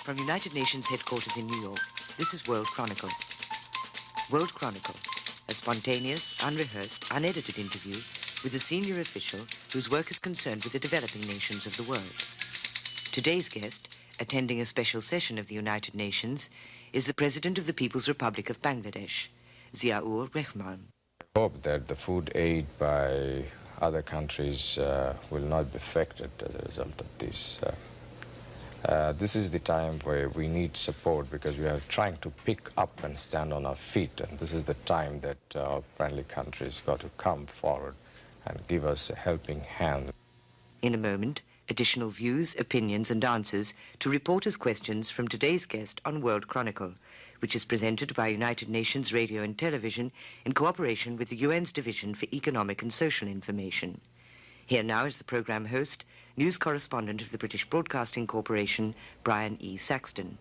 From United Nations headquarters in New York, this is World Chronicle. World Chronicle, a spontaneous, unrehearsed, unedited interview with a senior official whose work is concerned with the developing nations of the world. Today's guest, attending a special session of the United Nations, is the President of the People's Republic of Bangladesh, Ziaur Rahman. I hope that the food aid by other countries will not be affected as a result of this. This is the time where we need support because we are trying to pick up and stand on our feet, and this is the time that our friendly countries got to come forward and give us a helping hand. In a moment, additional views, opinions and answers to reporters' questions from today's guest on World Chronicle, which is presented by United Nations Radio and Television in cooperation with the UN's Division for Economic and Social Information. Here now is the programme host, news correspondent of the British Broadcasting Corporation, Brian E. Saxton.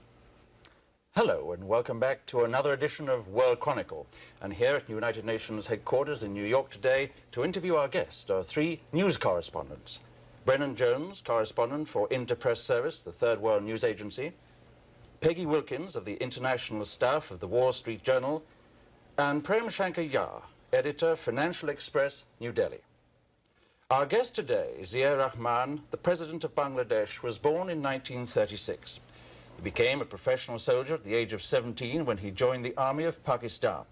Hello and welcome back to another edition of World Chronicle. And here at United Nations headquarters in New York today to interview our guest are three news correspondents. Brennan Jones, correspondent for Interpress Service, the Third World News Agency, Peggy Wilkins of the International Staff of the Wall Street Journal, and Prem Shankar Yar, editor, Financial Express, New Delhi. Our guest today, Ziaur Rahman, the President of Bangladesh, was born in 1936. He became a professional soldier at the age of 17 when he joined the army of Pakistan.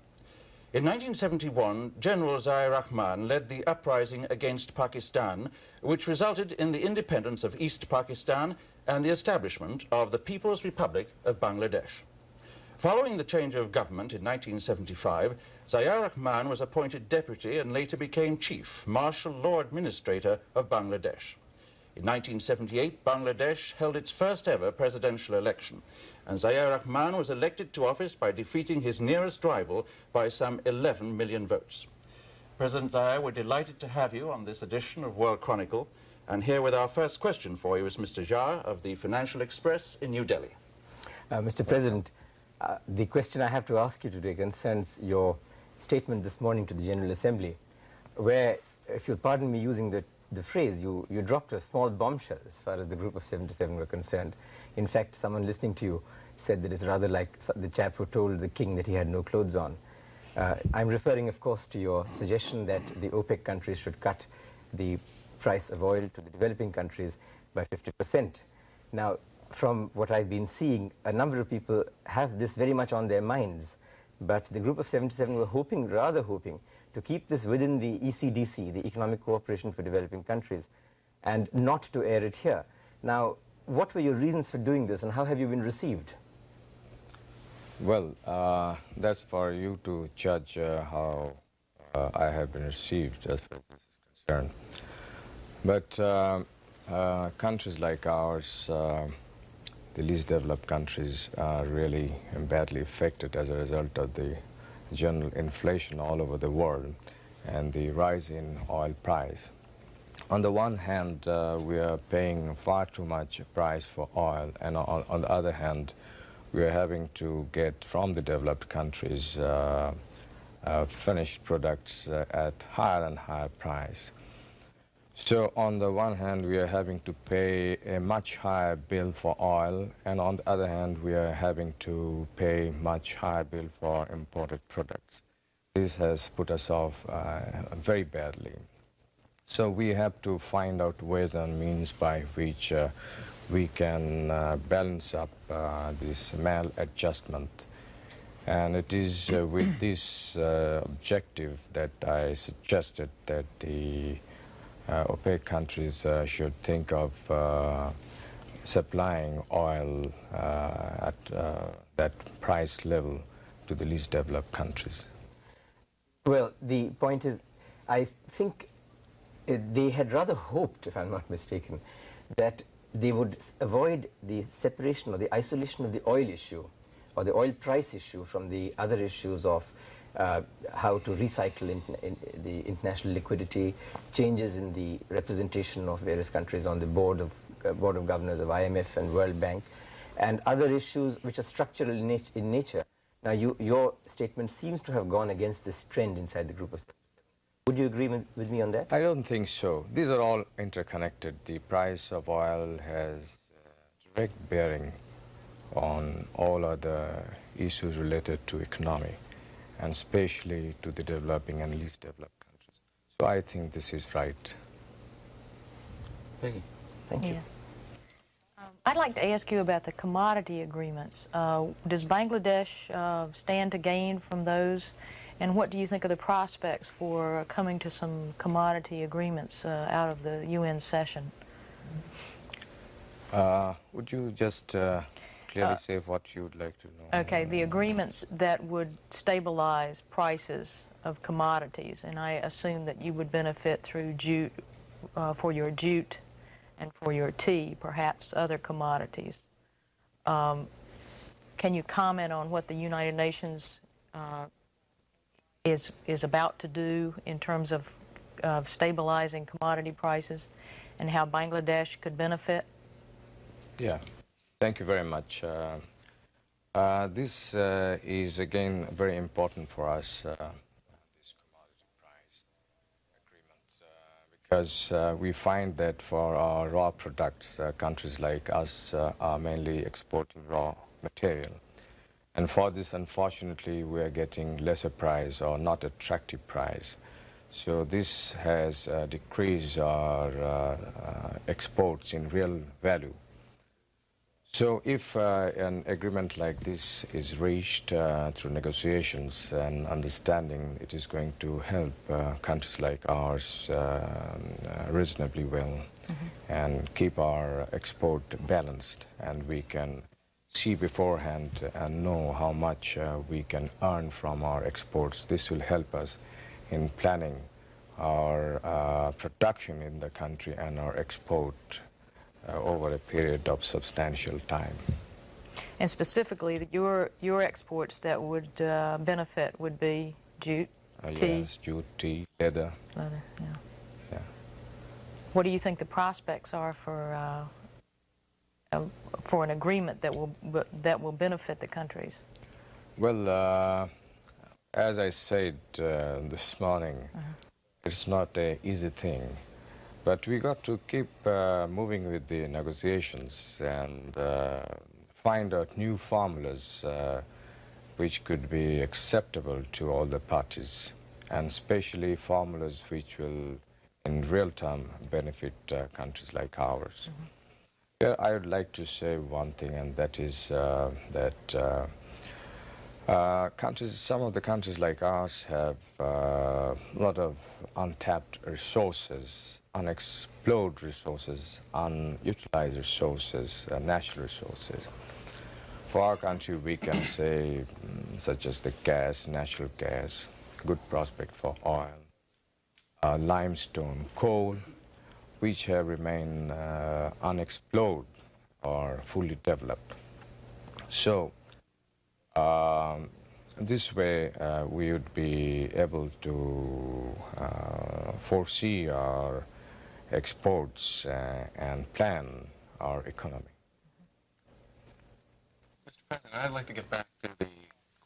In 1971, General Ziaur Rahman led the uprising against Pakistan, which resulted in the independence of East Pakistan and the establishment of the People's Republic of Bangladesh. Following the change of government in 1975, Ziaur Rahman was appointed deputy and later became chief martial law administrator of Bangladesh. In 1978, Bangladesh held its first ever presidential election, and Ziaur Rahman was elected to office by defeating his nearest rival by some 11 million votes. President Ziaur, we're delighted to have you on this edition of World Chronicle, and here with our first question for you is Mr. Yar of the Financial Express in New Delhi. Mr. President, the question I have to ask you today concerns your statement this morning to the General Assembly, where, if you'll pardon me using the phrase, you dropped a small bombshell as far as the Group of 77 were concerned. In fact, someone listening to you said that it's rather like the chap who told the king that he had no clothes on. I'm referring, of course, to your suggestion that the OPEC countries should cut the price of oil to the developing countries by 50%. Now, from what I've been seeing, a number of people have this very much on their minds, but the Group of 77 were rather hoping, to keep this within the ECDC, the Economic Cooperation for Developing Countries, and not to air it here. Now, what were your reasons for doing this, and how have you been received? Well, that's for you to judge how I have been received as far as this is concerned. But countries like ours, the least developed countries, are really badly affected as a result of the general inflation all over the world and the rise in oil price. On the one hand, we are paying far too much price for oil, and on the other hand, we are having to get from the developed countries finished products at higher and higher price. So on the one hand, we are having to pay a much higher bill for oil, and on the other hand, we are having to pay much higher bill for imported products. This has put us off very badly. So we have to find out ways and means by which we can balance up this maladjustment. And it is with this objective that I suggested that the OPEC countries should think of supplying oil at that price level to the least developed countries. Well, the point is, I think they had rather hoped, if I'm not mistaken, that they would avoid the separation or the isolation of the oil issue or the oil price issue from the other issues of how to recycle in the international liquidity, changes in the representation of various countries on the board of governors of IMF and World Bank, and other issues which are structural in nature. Now, your statement seems to have gone against this trend inside the Group of 77. Would you agree with me on that? I don't think so. These are all interconnected. The price of oil has direct bearing on all other issues related to economy, and especially to the developing and least developed countries. So I think this is right. Peggy. Thank you. Yes. I'd like to ask you about the commodity agreements. Does Bangladesh stand to gain from those? And what do you think of the prospects for coming to some commodity agreements out of the UN session? Would you just clearly say what you would like to know? Okay, the agreements that would stabilize prices of commodities, and I assume that you would benefit through jute, for your jute and for your tea, perhaps other commodities. Can you comment on what the United Nations is about to do in terms of stabilizing commodity prices and how Bangladesh could benefit? Yeah, thank you very much. This is again very important for us, this commodity price agreement, because we find that for our raw products, countries like us are mainly exporting raw material. And for this, unfortunately, we are getting lesser price or not attractive price. So this has decreased our exports in real value. So if an agreement like this is reached through negotiations and understanding, it is going to help countries like ours reasonably well and keep our export balanced, and we can see beforehand and know how much we can earn from our exports. This will help us in planning our production in the country and our export over a period of substantial time. And specifically, your exports that would benefit would be jute, tea? Yes, jute, tea, leather. Leather, yeah. Yeah. What do you think the prospects are for an agreement that will benefit the countries? Well, as I said this morning, it's not an easy thing. But we got to keep moving with the negotiations and find out new formulas which could be acceptable to all the parties, and especially formulas which will, in real time, benefit countries like ours. Here, I would like to say one thing, and that is that some of the countries like ours have a lot of untapped resources, unexplored resources, unutilized resources, natural resources. For our country, we can say, such as the gas, natural gas, good prospect for oil, limestone, coal, which have remained unexplored or fully developed. So, this way, we would be able to foresee our exports and plan our economy. Mr. President, I'd like to get back to the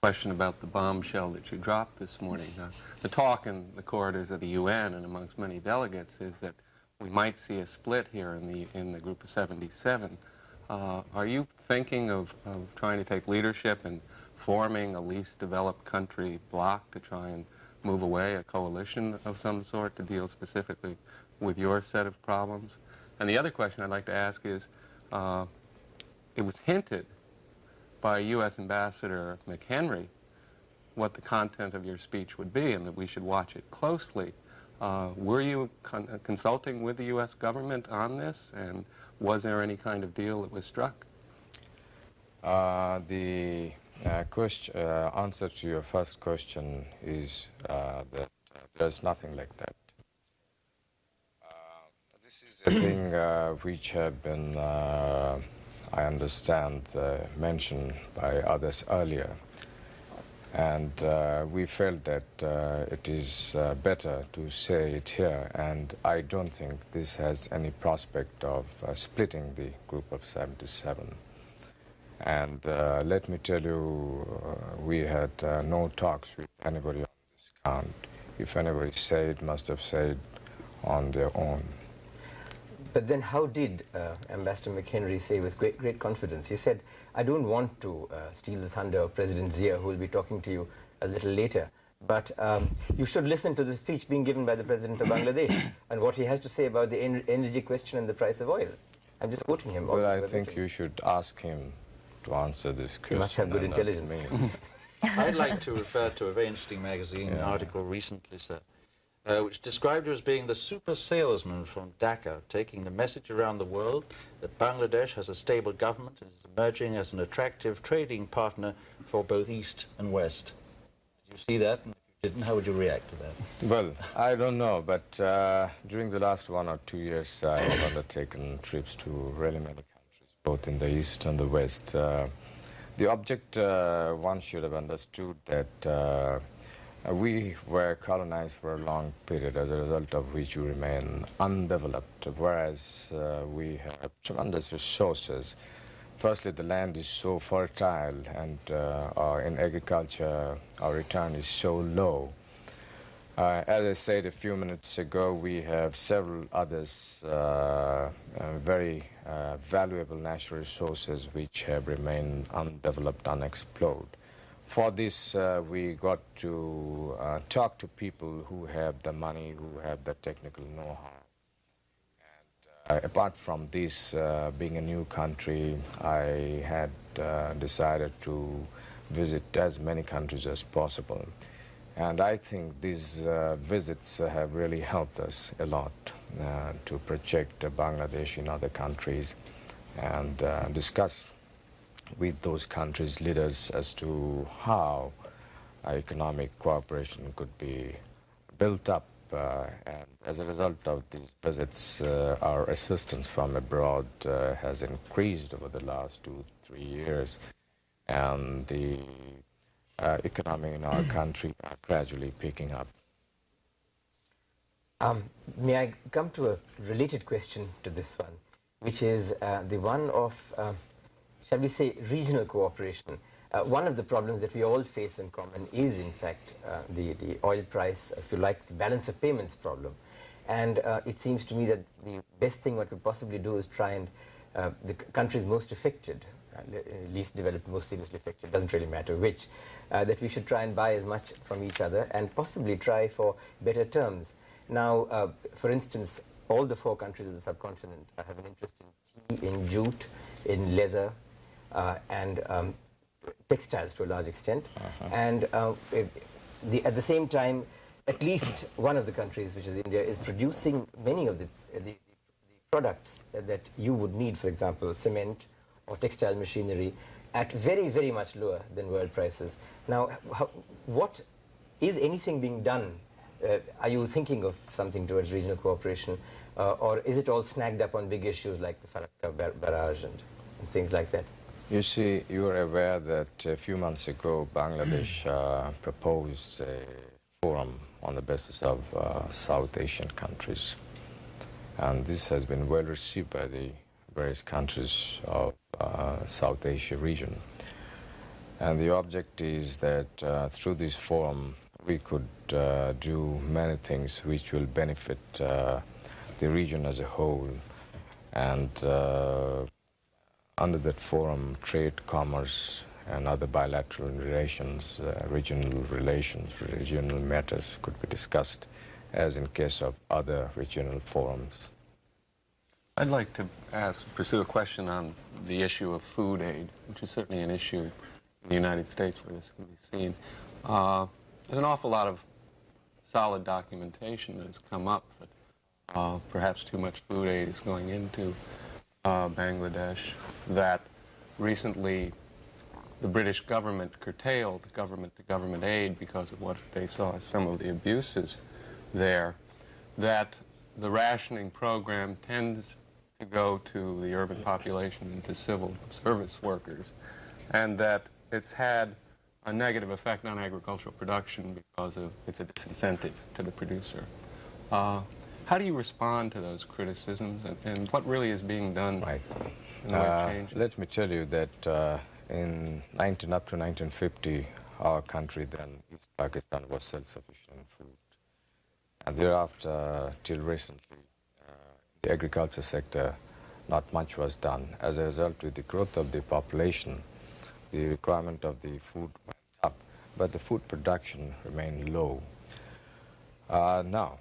question about the bombshell that you dropped this morning. The talk in the corridors of the UN and amongst many delegates is that we might see a split here in the group of 77. Are you thinking of trying to take leadership and forming a least developed country bloc to try and move away, a coalition of some sort to deal specifically with your set of problems? And the other question I'd like to ask is, it was hinted by U.S. Ambassador McHenry what the content of your speech would be and that we should watch it closely. Were you consulting with the U.S. government on this, and was there any kind of deal that was struck? The answer to your first question is that there's nothing like that. This is a thing which have been, I understand, mentioned by others earlier. And we felt that it is better to say it here, and I don't think this has any prospect of splitting the group of 77. And let me tell you, we had no talks with anybody on this count. If anybody said, must have said on their own. But then how did Ambassador McHenry say with great confidence? He said, I don't want to steal the thunder of President Ziaur, who will be talking to you a little later, but you should listen to the speech being given by the President of Bangladesh and what he has to say about the energy question and the price of oil. I'm just quoting him. Well, I think you should ask him to answer this question. He must have good intelligence. I'd like to refer to a very interesting magazine article recently, sir, which described you as being the super salesman from Dhaka, taking the message around the world that Bangladesh has a stable government and is emerging as an attractive trading partner for both East and West. Did you see that? And if you didn't, how would you react to that? Well, I don't know, but during the last 1 or 2 years, I have undertaken trips to really many countries, both in the East and the West. The object, one should have understood that we were colonized for a long period, as a result of which we remain undeveloped, whereas we have tremendous resources. Firstly, the land is so fertile, and in agriculture, our return is so low. As I said a few minutes ago, we have several others, very valuable natural resources which have remained undeveloped, unexplored. For this, we got to talk to people who have the money, who have the technical know-how. And apart from this, being a new country, I had decided to visit as many countries as possible. And I think these visits have really helped us a lot to project Bangladesh in other countries and discuss with those countries' leaders as to how economic cooperation could be built up. And as a result of these visits, our assistance from abroad has increased over the last 2-3 years, and the economy in our country are gradually picking up. May I come to a related question to this one, which is the one of, shall we say, regional cooperation. One of the problems that we all face in common is, in fact, the oil price, if you like, the balance of payments problem. And it seems to me that the best thing what we possibly do is try and the countries most affected, least developed, most seriously affected, doesn't really matter which, that we should try and buy as much from each other and possibly try for better terms. Now, for instance, all the 4 countries of the subcontinent have an interest in tea, in jute, in leather, and textiles to a large extent. And at the same time, at least one of the countries, which is India, is producing many of the products that you would need, for example, cement or textile machinery, at very, very much lower than world prices. Now, what is anything being done? Are you thinking of something towards regional cooperation, or is it all snagged up on big issues like the Farakka barrage and things like that? You see, you are aware that a few months ago, Bangladesh proposed a forum on the basis of South Asian countries. And this has been well received by the various countries of South Asia region. And the object is that through this forum, we could do many things which will benefit the region as a whole. And under that forum, trade, commerce, and other bilateral relations, regional matters could be discussed, as in case of other regional forums. I'd like to pursue a question on the issue of food aid, which is certainly an issue in the United States where this can be seen. There's an awful lot of solid documentation that has come up that perhaps too much food aid is going into Bangladesh, that recently the British government curtailed government-to-government aid because of what they saw as some of the abuses there, that the rationing program tends to go to the urban population and to civil service workers, and that it's had a negative effect on agricultural production because of it's a disincentive to the producer. How do you respond to those criticisms, and what really is being done? Right. Change? Let me tell you that up to 1950, our country then, East Pakistan, was self-sufficient in food. And thereafter, till recently, in the agriculture sector, not much was done. As a result, with the growth of the population, the requirement of the food went up, but the food production remained low. Now,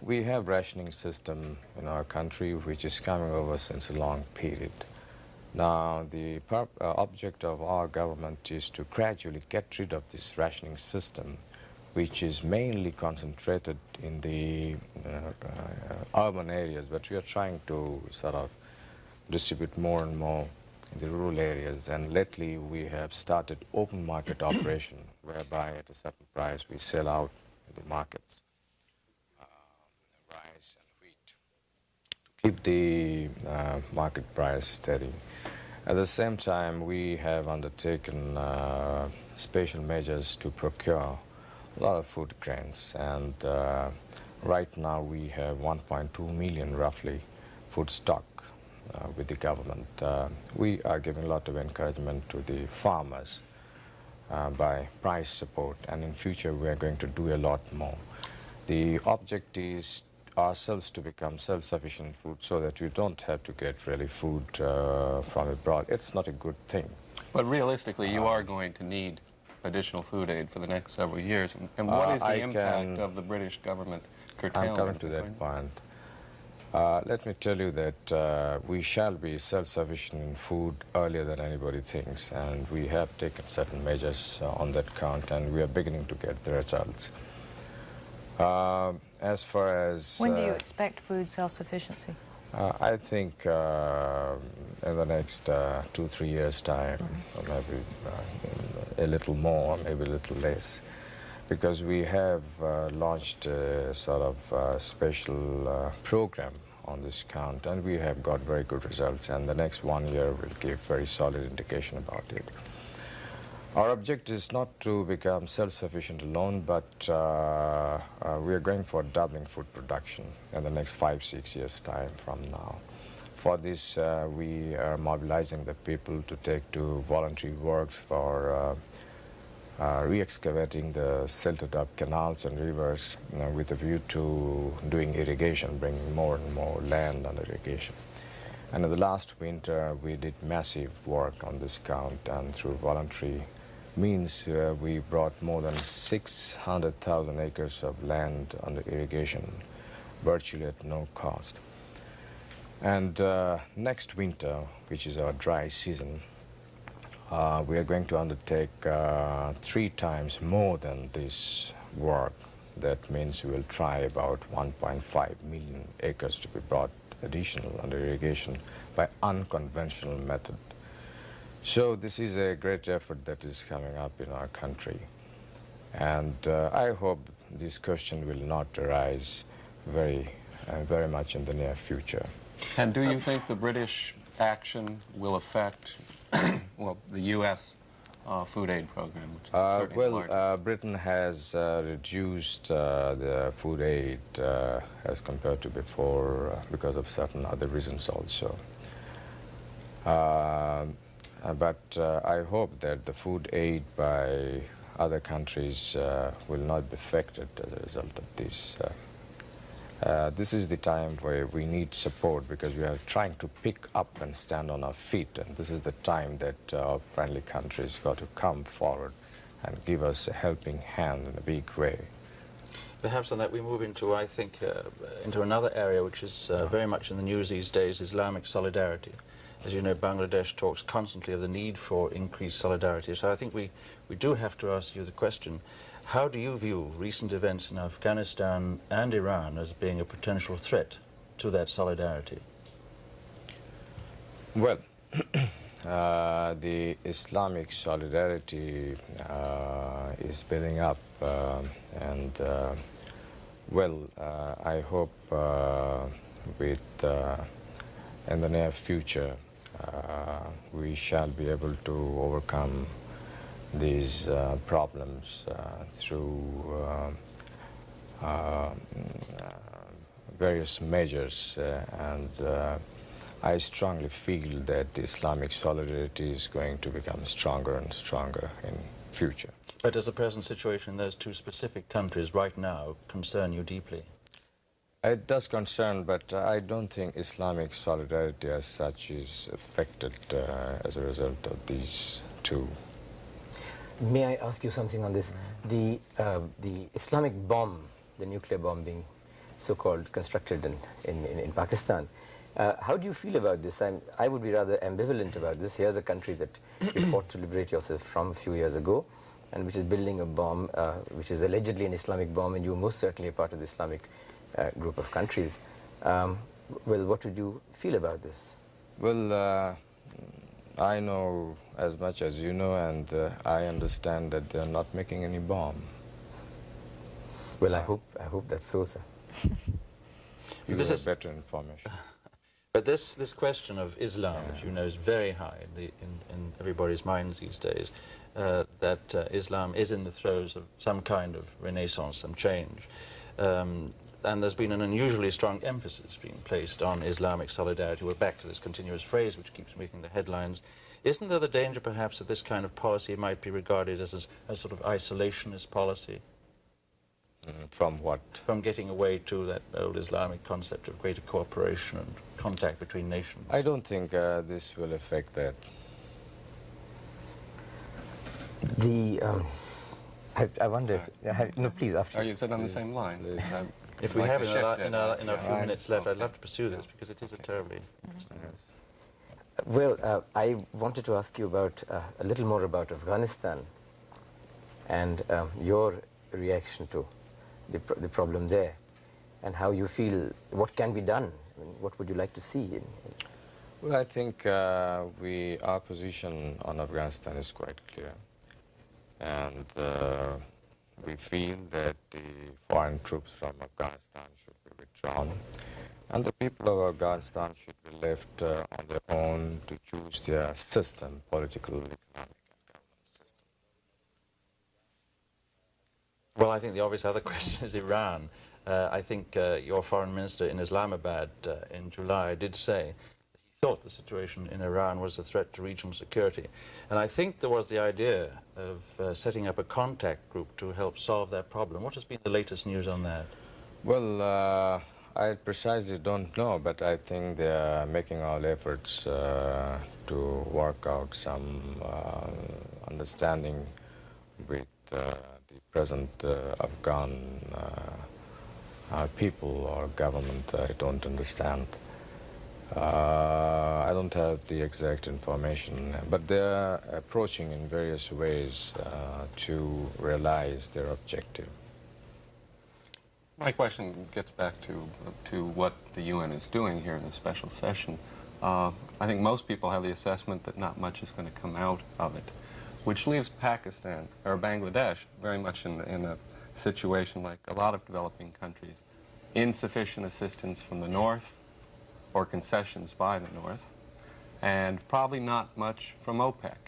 we have rationing system in our country which is coming over since a long period. Now, the object of our government is to gradually get rid of this rationing system, which is mainly concentrated in the urban areas, but we are trying to sort of distribute more and more in the rural areas. And lately we have started open market operation, whereby at a certain price we sell out in the markets rice and wheat to keep the market price steady. At the same time, we have undertaken special measures to procure a lot of food grains, and right now we have 1.2 million roughly food stock with the government. We are giving a lot of encouragement to the farmers by price support, and in future we are going to do a lot more. The object is ourselves to become self-sufficient in food so that we don't have to get really food from abroad. It's not a good thing. But realistically, you are going to need additional food aid for the next several years. And what is the impact of the British government curtailment? I'm coming to that point. Let me tell you that we shall be self-sufficient in food earlier than anybody thinks, and we have taken certain measures on that count, and we are beginning to get the results. As far as... When do you expect food self-sufficiency? I think in the next 2-3 years' time, or maybe a little more, maybe a little less, because we have launched a sort of special program on this count, and we have got very good results, and the next 1 year will give very solid indication about it. Our objective is not to become self-sufficient alone, but we are going for doubling food production in the next 5-6 years' time from now. For this, we are mobilizing the people to take to voluntary works for re-excavating the silted up canals and rivers with a view to doing irrigation, bringing more and more land under irrigation. And in the last winter, we did massive work on this count, and through voluntary means we brought more than 600,000 acres of land under irrigation, virtually at no cost. And next winter, which is our dry season, we are going to undertake 3 times more than this work. That means we will try about 1.5 million acres to be brought additional under irrigation by unconventional method. So this is a great effort that is coming up in our country, and I hope this question will not arise very much in the near future. And do you think the British action will affect well, the U.S. food aid program? Which is certainly large? Britain has reduced the food aid as compared to before because of certain other reasons also. But I hope that the food aid by other countries will not be affected as a result of this. This is the time where we need support, because we are trying to pick up and stand on our feet, and this is the time that our friendly countries got to come forward and give us a helping hand in a big way. Perhaps on that we move into, I think, into another area which is very much in the news these days, Islamic solidarity. As you know, Bangladesh talks constantly of the need for increased solidarity. So I think we do have to ask you the question, how do you view recent events in Afghanistan and Iran as being a potential threat to that solidarity? Well, the Islamic solidarity is building up, and I hope in the near future we shall be able to overcome these problems through various measures, and I strongly feel that the Islamic solidarity is going to become stronger and stronger in future. But does the present situation in those 2 specific countries right now concern you deeply? It does concern, but I don't think Islamic solidarity as such is affected as a result of these two. May I ask you something on this? The Islamic bomb, the nuclear bomb being so-called constructed in Pakistan, how do you feel about this? I would be rather ambivalent about this. Here's a country that you fought to liberate yourself from a few years ago, and which is building a bomb, which is allegedly an Islamic bomb, and you're most certainly a part of the Islamic group of countries. Well, what would you feel about this? Well, I know as much as you know, and I understand that they're not making any bomb. Well, I hope that's so, sir. You This have is better information. But this question of Islam, which you know is very high in everybody's minds these days, that Islam is in the throes of some kind of renaissance, some change. And there's been an unusually strong emphasis being placed on Islamic solidarity. We're back to this continuous phrase which keeps making the headlines. Isn't there the danger perhaps that this kind of policy might be regarded as a sort of isolationist policy? From what? From getting away to that old Islamic concept of greater cooperation and contact between nations? I don't think this will affect that. I wonder if... no, please, after. Are you said on the same line? If we like have to in our shift it. few minutes left, I'd love to pursue this because it is a terribly interesting Well, I wanted to ask you about a little more about Afghanistan and your reaction to the problem there, and how you feel, what can be done. I mean, what would you like to see? Well, I think our position on Afghanistan is quite clear. And we feel that the foreign troops from Afghanistan should be withdrawn. And the people of Afghanistan should be left on their own to choose their system, political, economic, and government system. Well, I think the obvious other question is Iran. I think your foreign minister in Islamabad in July did say that he thought the situation in Iran was a threat to regional security. And I think there was the idea of setting up a contact group to help solve that problem. What has been the latest news on that? Well, I precisely don't know, but I think they are making all efforts to work out some understanding with the present Afghan people or government. I don't understand. I don't have the exact information, but they are approaching in various ways to realize their objective. My question gets back to what the UN is doing here in the special session. I think most people have the assessment that not much is going to come out of it, which leaves Pakistan, or Bangladesh, very much in a situation like a lot of developing countries. Insufficient assistance from the North, or concessions by the North, and probably not much from OPEC.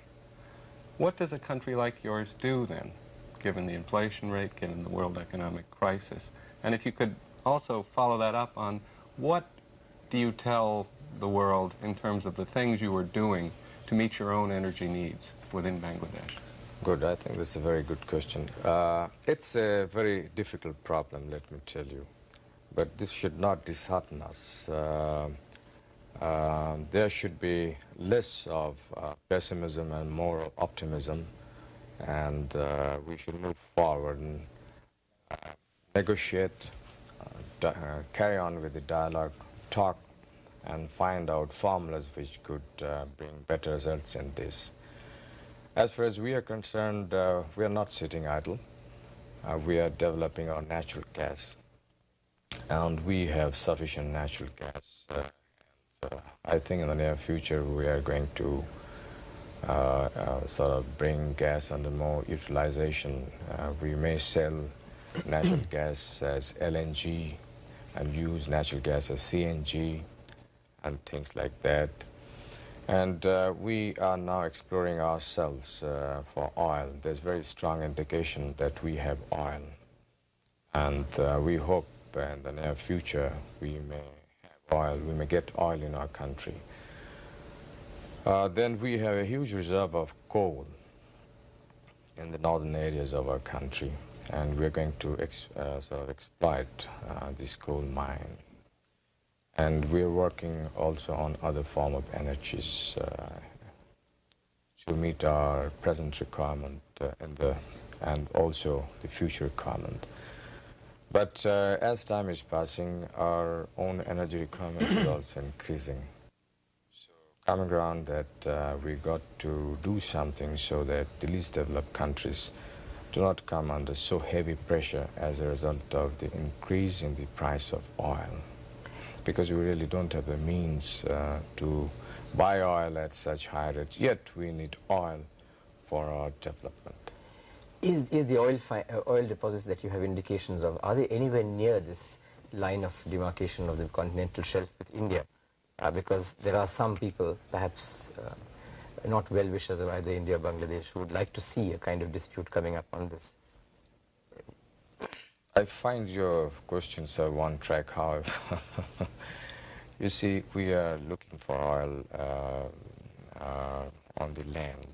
What does a country like yours do then, given the inflation rate, given the world economic crisis? And if you could also follow that up on what do you tell the world in terms of the things you are doing to meet your own energy needs within Bangladesh? Good, I think that's a very good question. It's a very difficult problem, let me tell you. But this should not dishearten us. There should be less of pessimism and more optimism, and we should move forward and negotiate, carry on with the dialogue, talk, and find out formulas which could bring better results in this. As far as we are concerned, we are not sitting idle. We are developing our natural gas, and we have sufficient natural gas. I think in the near future we are going to sort of bring gas under more utilization. We may sell natural gas as LNG and use natural gas as CNG and things like that. And we are now exploring ourselves for oil. There's very strong indication that we have oil. And we hope in the near future we may have oil, we may get oil in our country. Then we have a huge reserve of coal in the northern areas of our country. and we're going to sort of exploit this coal mine. And we're working also on other form of energies to meet our present requirement and also the future requirement. But as time is passing, our own energy requirement is also increasing. So coming around that we got to do something so that the least developed countries do not come under so heavy pressure as a result of the increase in the price of oil, because we really don't have the means to buy oil at such high rates, yet we need oil for our development. Is the oil deposits that you have indications of, are they anywhere near this line of demarcation of the continental shelf with India? Because there are some people, perhaps not well-wishers of either India or Bangladesh, who would like to see a kind of dispute coming up on this. I find your questions are one track, however. You see, we are looking for oil on the land.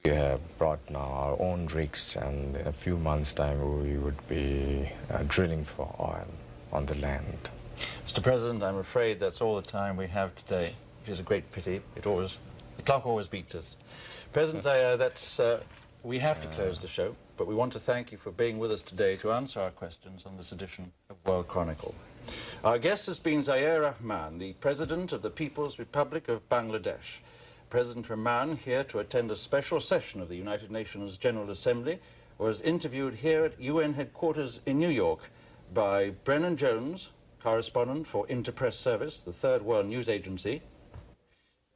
We have brought now our own rigs, and in a few months' time we would be drilling for oil on the land. Mr. President, I'm afraid that's all the time we have today, which is a great pity. The clock always beats us. President Ziaur, we have to close the show, but we want to thank you for being with us today to answer our questions on this edition of World Chronicle. Our guest has been Ziaur Rahman, the President of the People's Republic of Bangladesh. President Rahman, here to attend a special session of the United Nations General Assembly, was interviewed here at UN headquarters in New York by Brennan Jones, correspondent for Interpress Service, the Third World News Agency,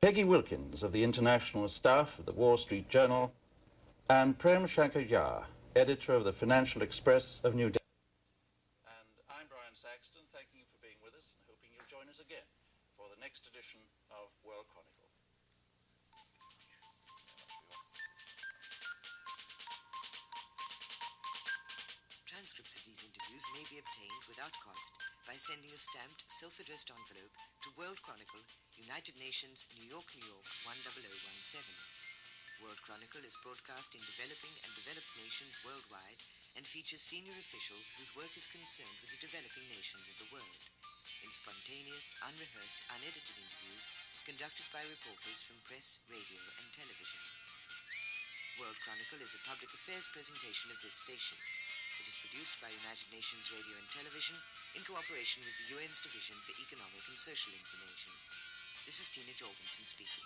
Peggy Wilkins of the International Staff of the Wall Street Journal, and Prem Shankar Jha, editor of the Financial Express of New Delhi. And I'm Brian Saxton, thanking you for being with us and hoping you'll join us again for the next edition of World Chronicle. Transcripts of these interviews may be obtained without cost by sending a stamped, self-addressed envelope to World Chronicle, United Nations, New York, New York, 10017. World Chronicle is broadcast in developing and developed nations worldwide and features senior officials whose work is concerned with the developing nations of the world, in spontaneous, unrehearsed, unedited interviews conducted by reporters from press, radio, and television. World Chronicle is a public affairs presentation of this station. It is produced by United Nations Radio and Television in cooperation with the UN's Division for Economic and Social Information. This is Tina Jorgensen speaking.